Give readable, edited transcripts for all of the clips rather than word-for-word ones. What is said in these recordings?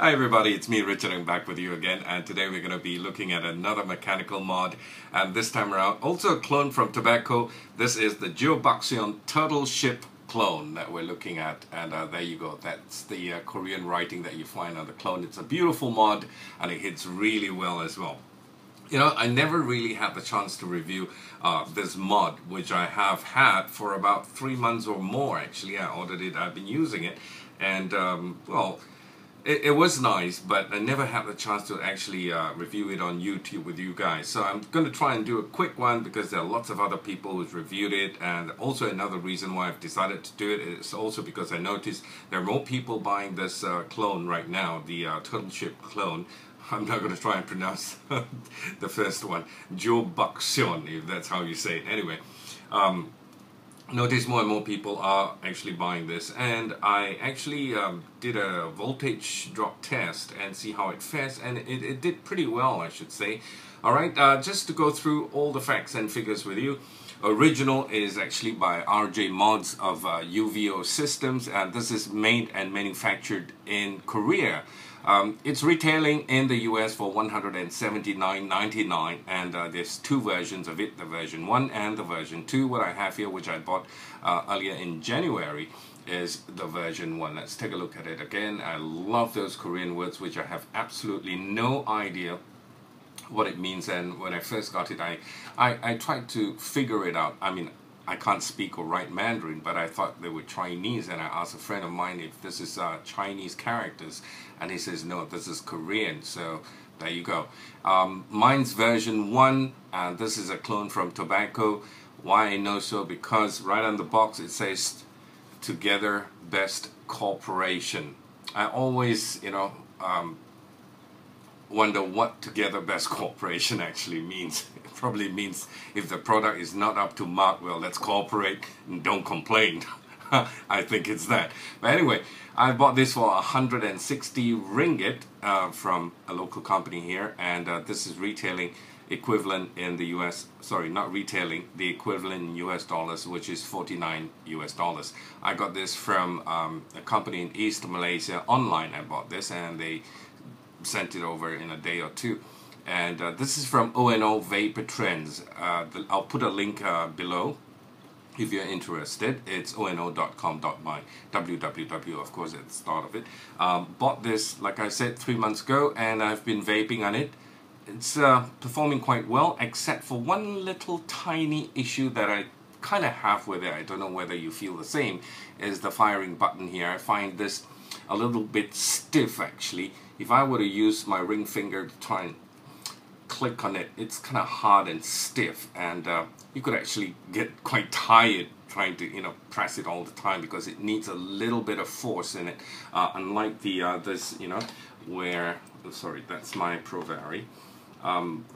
Hi everybody, it's me Richard. I'm back with you again, and today we're going to be looking at another mechanical mod, and this time around also a clone from Tobeco. This is the Geobukseon Turtle Ship clone that we're looking at, and there you go. That's the Korean writing that you find on the clone. It's a beautiful mod and it hits really well as well. You know, I never really had the chance to review this mod, which I have had for about 3 months or more. Actually, I ordered it, I've been using it, and well, it was nice, but I never had the chance to actually review it on YouTube with you guys. So I'm going to try and do a quick one because there are lots of other people who've reviewed it, and also another reason why I've decided to do it is also because I noticed there are more people buying this clone right now, the Turtle Ship clone. I'm not going to try and pronounce the first one, Geobukseon, if that's how you say it. Anyway, notice more and more people are actually buying this, and I actually did a voltage drop test and see how it fares, and it did pretty well, I should say. Alright, just to go through all the facts and figures with you. Original is actually by RJ Mods of UVO Systems, and this is made and manufactured in Korea. It's retailing in the US for $179.99, and there's two versions of it, the version 1 and the version 2. What I have here, which I bought earlier in January, is the version 1. Let's take a look at it again. I love those Korean words, which I have absolutely no idea what it means, and when I first got it, I tried to figure it out. I mean, I can't speak or write Mandarin, but I thought they were Chinese, and I asked a friend of mine if this is Chinese characters, and he says no, this is Korean. So there you go. Mine's version 1, and this is a clone from Tobeco. Why I know so? Because right on the box it says Together Best Cooperation. I always, you know, wonder what Together Best Cooperation actually means. It probably means if the product is not up to mark, well, let's cooperate and don't complain. I think it's that. But anyway, I bought this for 160 ringgit from a local company here, and this is retailing equivalent in the US, sorry, not retailing, the equivalent in US dollars, which is 49 US dollars. I got this from a company in East Malaysia online. I bought this, and they sent it over in a day or two, and this is from O&O Vapor Trends. I'll put a link below if you're interested. It's ono.com.my, www, of course, at the start of it. Bought this, like I said, 3 months ago, and I've been vaping on it. It's performing quite well, except for one little tiny issue that I kind of have with it. I don't know whether you feel the same, is the firing button here. I find this a little bit stiff, actually. If I were to use my ring finger to try and click on it, it's kind of hard and stiff, and you could actually get quite tired trying to, you know, press it all the time, because it needs a little bit of force in it, unlike the others, you know, where, sorry, that's my Provari,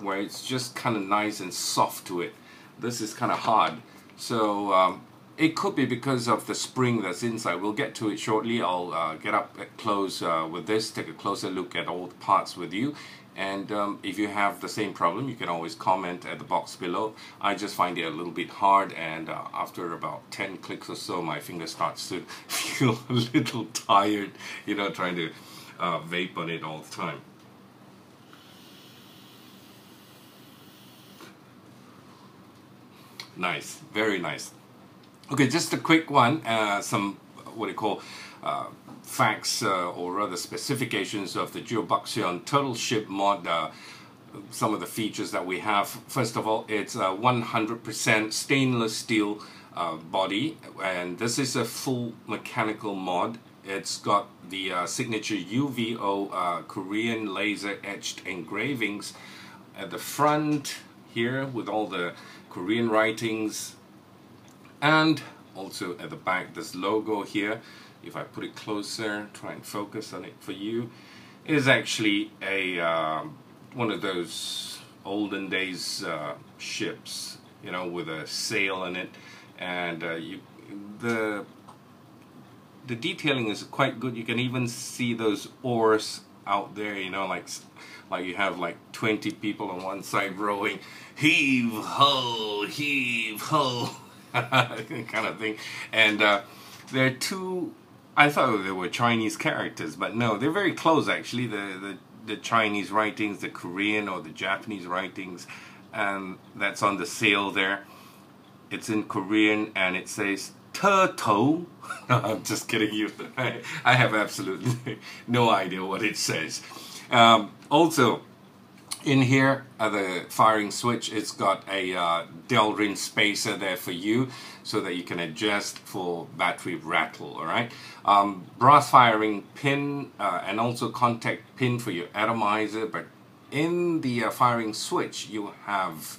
where it's just kind of nice and soft to it. This is kind of hard, so it could be because of the spring that's inside. We'll get to it shortly. I'll get up close with this, take a closer look at all the parts with you. And if you have the same problem, you can always comment at the box below. I just find it a little bit hard, and after about 10 clicks or so, my finger starts to feel a little tired, you know, trying to vape on it all the time. Nice, very nice. Okay, just a quick one, some, what do you call, facts or rather specifications of the Geobukseon Turtle Ship mod. Some of the features that we have. First of all, it's a 100% stainless steel body, and this is a full mechanical mod. It's got the signature UVO Korean laser etched engravings at the front here with all the Korean writings, and also at the back this logo here. If I put it closer, try and focus on it for you, is actually a one of those olden days ships, you know, with a sail in it, and the detailing is quite good. You can even see those oars out there, you know, like you have like 20 people on one side rowing, heave ho, kind of thing. And there are two I thought they were Chinese characters, but no, they're very close actually. The Chinese writings, the Korean or the Japanese writings, and that's on the sail there. It's in Korean and it says turtle. No, I'm just kidding you. I have absolutely no idea what it says. Also, in here, the firing switch, it's got a Delrin spacer there for you so that you can adjust for battery rattle, alright? Brass firing pin and also contact pin for your atomizer, but in the firing switch you have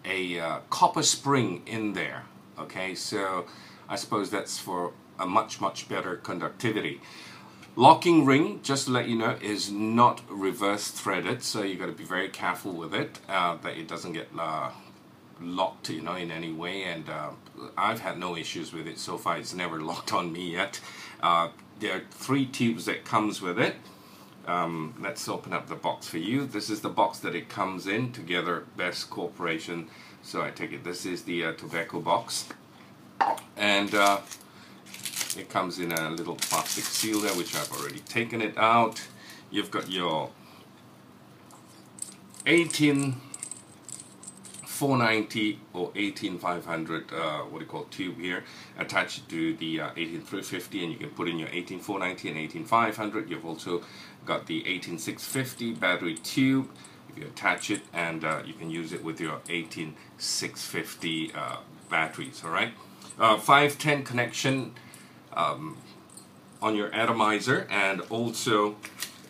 a copper spring in there, okay? So I suppose that's for a much better conductivity. Locking ring, just to let you know, is not reverse threaded, so you got to be very careful with it that it doesn't get locked, you know, in any way. And I've had no issues with it so far. It's never locked on me yet. There are 3 tubes that comes with it. Let's open up the box for you. This is the box that it comes in together. Best Corporation. So I take it this is the Tobeco box, and it comes in a little plastic seal there, which I've already taken it out. You've got your 18490 or 18500 what do you call tube here, attached to the 18350, and you can put in your 18490 and 18500. You've also got the 18650 battery tube. If you attach it, and you can use it with your 18650 batteries. All right, 510 connection on your atomizer, and also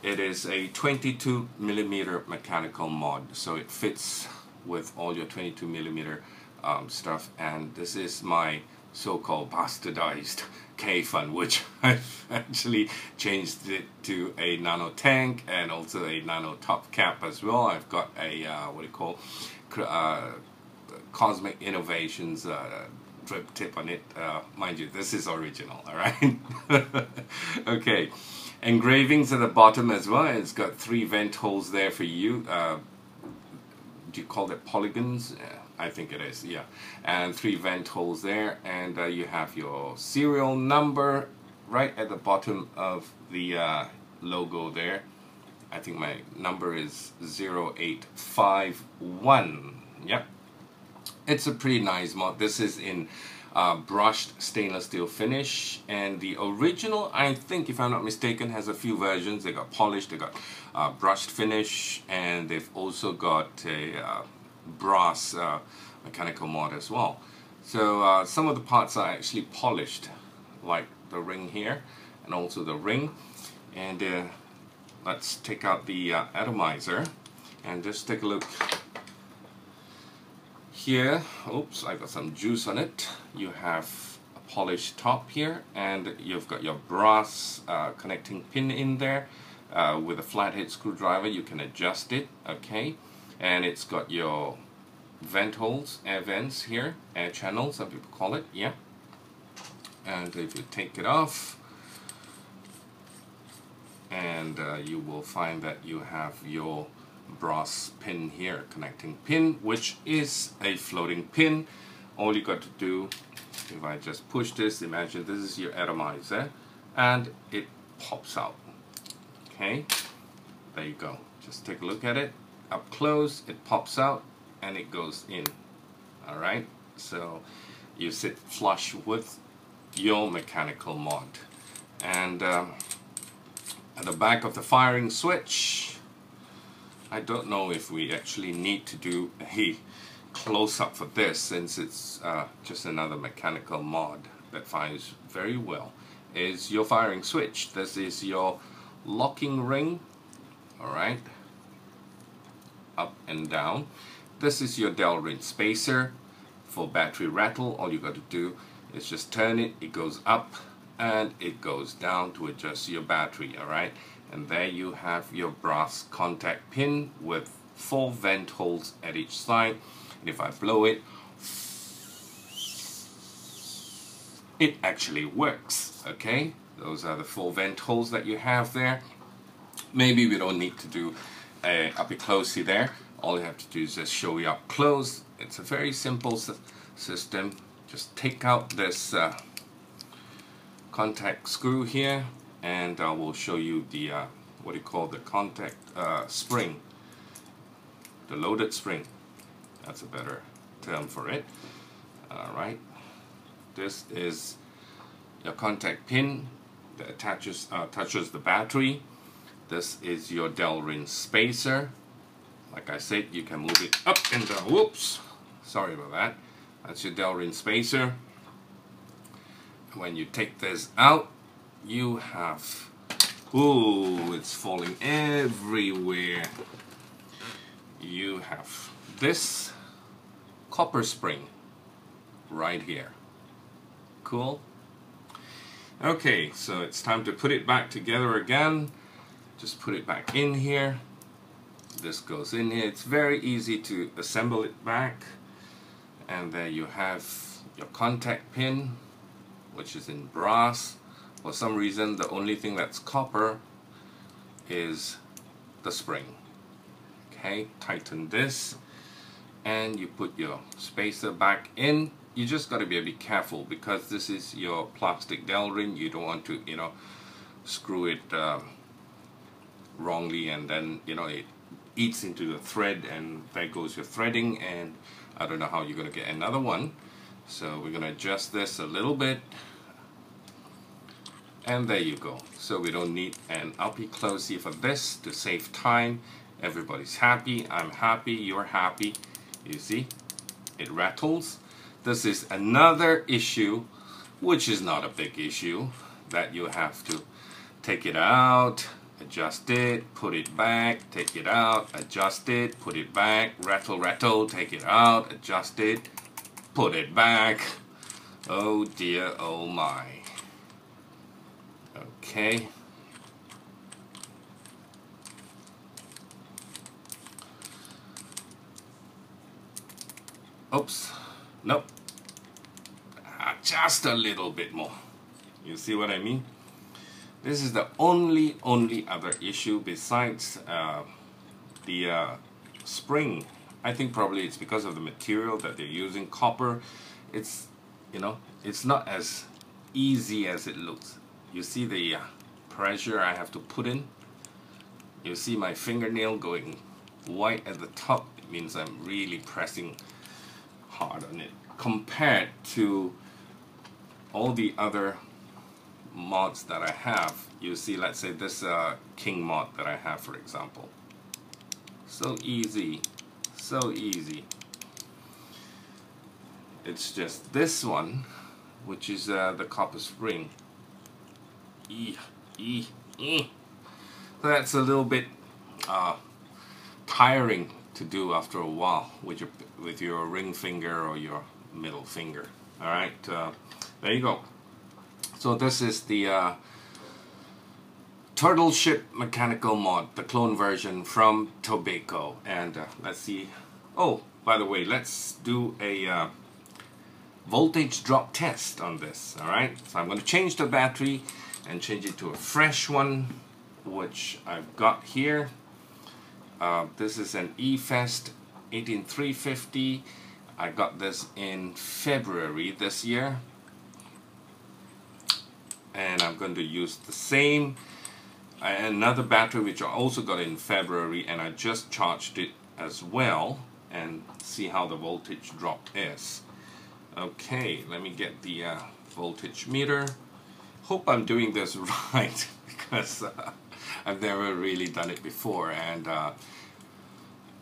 it is a 22mm mechanical mod, so it fits with all your 22mm stuff. And this is my so-called bastardized K-Fun, which I've actually changed it to a nano tank and also a nano top cap as well. I've got a what do you call Cosmic Innovations drip tip on it. Mind you, this is original, alright? Okay, engravings at the bottom as well. It's got 3 vent holes there for you. Do you call it polygons? I think it is, yeah. And 3 vent holes there, and you have your serial number right at the bottom of the logo there. I think my number is 0851. Yep. It's a pretty nice mod. This is in brushed stainless steel finish, and the original, I think, if I'm not mistaken, has a few versions. They got polished, they got brushed finish, and they've also got a brass mechanical mod as well. So some of the parts are actually polished, like the ring here and also the ring. And let's take out the atomizer and just take a look here. Oops, I got some juice on it. You have a polished top here, and you've got your brass connecting pin in there. With a flathead screwdriver you can adjust it, okay? And it's got your vent holes, air vents here, air channels some people call it, yeah. And if you take it off, and you will find that you have your brass pin here, connecting pin, which is a floating pin. All you got to do, if I just push this, imagine this is your atomizer, and it pops out. Okay, there you go. Just take a look at it up close. It pops out and it goes in. All right, so you sit flush with your mechanical mod. And at the back of the firing switch, I don't know if we actually need to do a close-up for this, since it's just another mechanical mod that fires very well. Is your firing switch. This is your locking ring, alright, up and down. This is your Delrin spacer for battery rattle. All you got to do is just turn it, it goes up and it goes down to adjust your battery, alright. And there you have your brass contact pin with 4 vent holes at each side. And if I blow it, it actually works, okay? Those are the 4 vent holes that you have there. Maybe we don't need to do up closely there. All you have to do is just show you up close. It's a very simple system. Just take out this contact screw here, and I will show you the what do you call the contact spring, the loaded spring. That's a better term for it. Alright, this is your contact pin that attaches touches the battery. This is your Delrin spacer. Like I said, you can move it up and down. Whoops, sorry about that. That's your Delrin spacer. When you take this out, you have, ooh, it's falling everywhere. You have this copper spring right here. Cool. Okay, so it's time to put it back together again. Just put it back in here. This goes in here. It's very easy to assemble it back. And there you have your contact pin, which is in brass. For some reason, the only thing that's copper is the spring. Okay, tighten this, and you put your spacer back in. You just got to be a bit careful because this is your plastic Delrin. You don't want to, you know, screw it wrongly, and then, you know, it eats into the thread, and there goes your threading, and I don't know how you're going to get another one. So we're going to adjust this a little bit, and there you go. So we don't need an LP closey for this to save time. Everybody's happy, I'm happy, you're happy. You see, it rattles. This is another issue, which is not a big issue, that you have to take it out, adjust it, put it back, take it out, adjust it, put it back, rattle, rattle, take it out, adjust it, put it back. Oh dear, oh my. Okay. Oops, nope, just a little bit more. You see what I mean? This is the only other issue besides the spring. I think probably it's because of the material that they're using, copper. It's, you know, it's not as easy as it looks. You see the pressure I have to put in? You see my fingernail going white at the top? It means I'm really pressing hard on it compared to all the other mods that I have. You see, let's say this King mod that I have, for example. So easy, so easy. It's just this one, which is the copper spring. So that's a little bit tiring to do after a while with your ring finger or your middle finger. All right, there you go. So this is the Turtle Ship mechanical mod, the clone version from Tobeco. And let's see. Oh, by the way, let's do a voltage drop test on this. All right, so I'm going to change the battery and change it to a fresh one, which I've got here. This is an eFest 18350. I got this in February this year, and I'm going to use the same another battery which I also got in February, and I just charged it as well and see how the voltage drop is. Okay, let me get the voltage meter. Hope I'm doing this right because I've never really done it before, and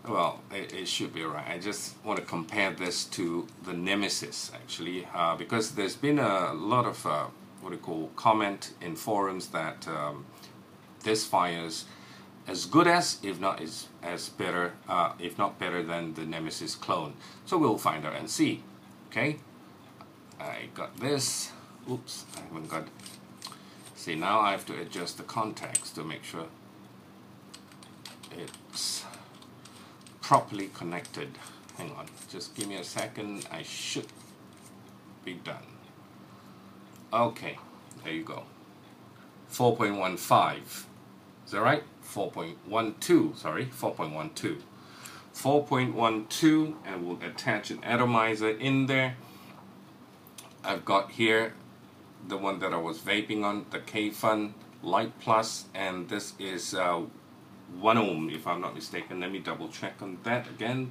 well, it should be right. I just want to compare this to the Nemesis actually, because there's been a lot of what do you call comment in forums that this fires as good as, if not as better, if not better than the Nemesis clone. So we'll find out and see. Okay, I got this. Oops, I haven't got. See, now I have to adjust the contacts to make sure it's properly connected. Hang on, just give me a second. I should be done. Okay, there you go. 4.15. Is that right? 4.12. Sorry, 4.12. 4.12, and we'll attach an atomizer in there. I've got here the one that I was vaping on, the K-Fun Light Plus, and this is 1 ohm if I'm not mistaken. Let me double check on that again.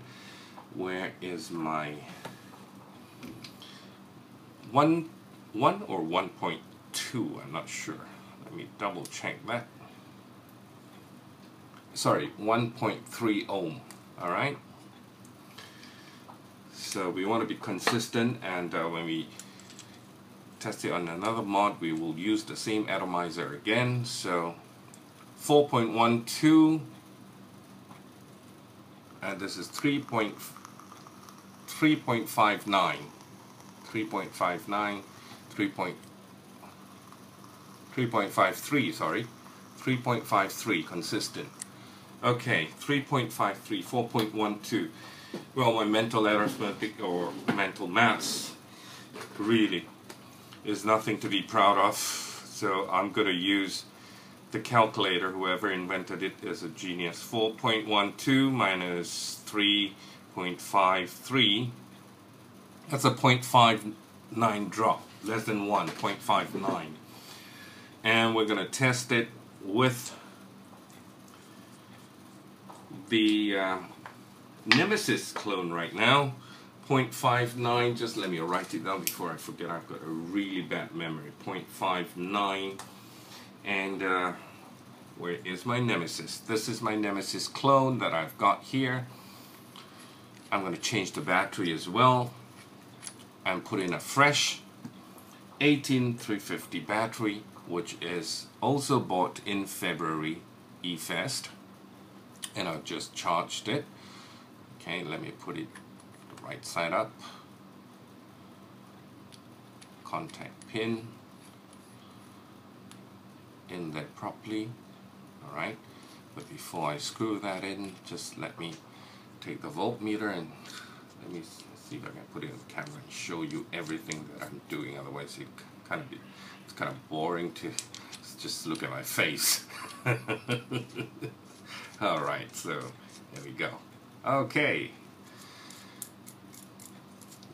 Where is my 1 or 1.2? I'm not sure. Let me double check that. Sorry, 1.3 ohm. Alright, so we want to be consistent, and when we test it on another mod, we will use the same atomizer again. So 4.12, and this is 3.59, 3.59, 3.53, sorry, 3.53 consistent. Okay, 3.53, 4.12. Well, my mental arithmetic or mental maths really is nothing to be proud of, so I'm going to use the calculator. Whoever invented it is a genius. 4.12 minus 3.53, that's a 0.59 drop, less than 1, 0.59. And we're going to test it with the Nemesis clone right now. 0.59, just let me write it down before I forget. I've got a really bad memory. 0.59, and where is my Nemesis? This is my Nemesis clone that I've got here. I'm going to change the battery as well and put in a fresh 18350 battery, which is also bought in February eFest, and I've just charged it. Okay, let me put it the right side up. Contact pin in there properly. Alright, but before I screw that in, just let me take the voltmeter and let me see if I can put it in the camera and show you everything that I'm doing. Otherwise it's kind of boring to just look at my face. Alright, so there we go. Okay,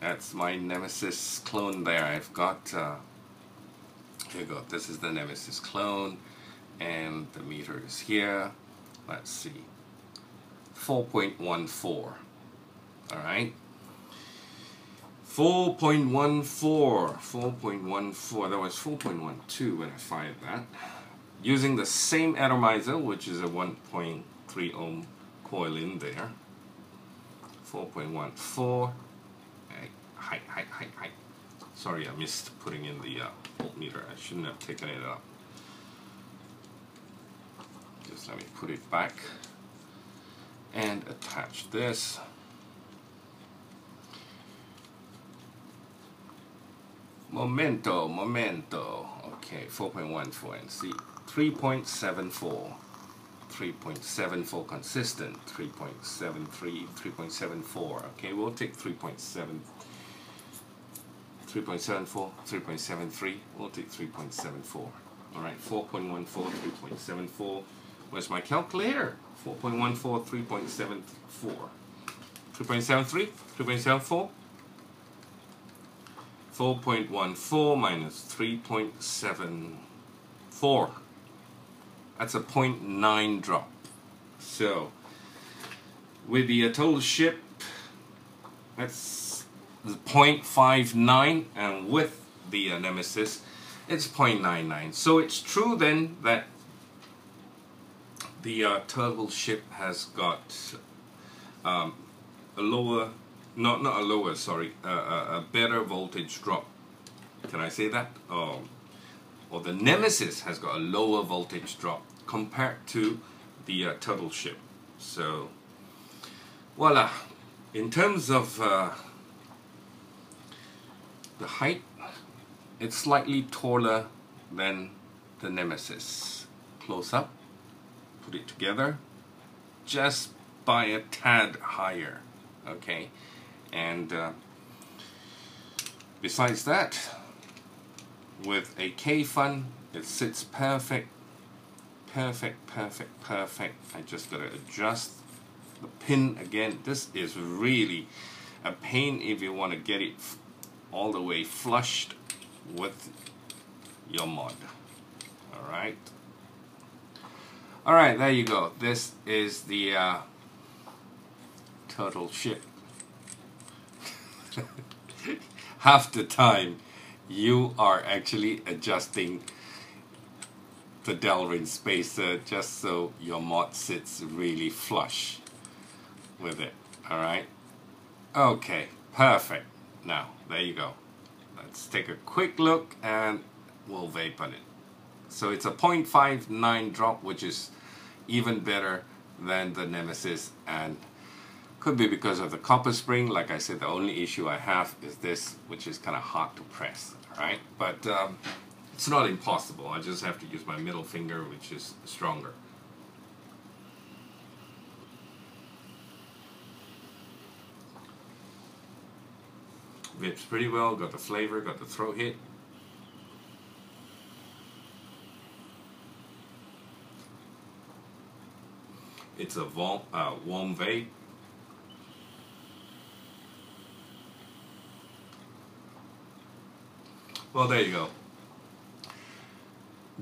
that's my Nemesis clone there. I've got here you go, this is the Nemesis clone, and the meter is here. Let's see, 4.14. Alright, 4.14, that was 4.12 when I fired that, using the same atomizer, which is a 1.3 ohm coil in there. 4.14. Hi. Sorry, I missed putting in the voltmeter. I shouldn't have taken it up. Just let me put it back and attach this. Momento. Okay, 4.14 and see, 3.74. 3.74 consistent, 3.73, 3.74. Okay, we'll take 3.7, 3.74, 3.73. We'll take 3.74. Alright, 4.14, 3.74. Where's my calculator? 4.14, 3.74. 3.73, 3.74. 4.14 minus 3.74. That's a 0.9 drop. So with the Turtle Ship, that's 0.59, and with the Nemesis, it's 0.99. So it's true then that the Turtle Ship has got a lower, not a lower, sorry, a better voltage drop. Can I say that? Or the Nemesis has got a lower voltage drop compared to the Turtle Ship. So voila. In terms of the height, it's slightly taller than the Nemesis. Close up, put it together, just by a tad higher. Okay, and besides that, with a K-Fun, it sits perfect. I just gotta adjust the pin again. This is really a pain if you want to get it all the way flushed with your mod. Alright. Alright, there you go. This is the turtle ship. Half the time you are actually adjusting the Delrin spacer just so your mod sits really flush with it. Alright? Okay, perfect. Now, there you go. Let's take a quick look and we'll vape on it. So it's a 0.59 drop, which is even better than the Nemesis, and could be because of the copper spring. Like I said, the only issue I have is this, which is kind of hard to press. Alright? But it's not impossible. I just have to use my middle finger, which is stronger. Vapes pretty well, got the flavor, got the throat hit. It's a warm vape. Well, there you go.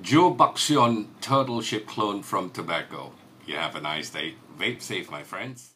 Geobukseon Turtle Ship clone from Tobeco. You have a nice day. Vape safe, my friends.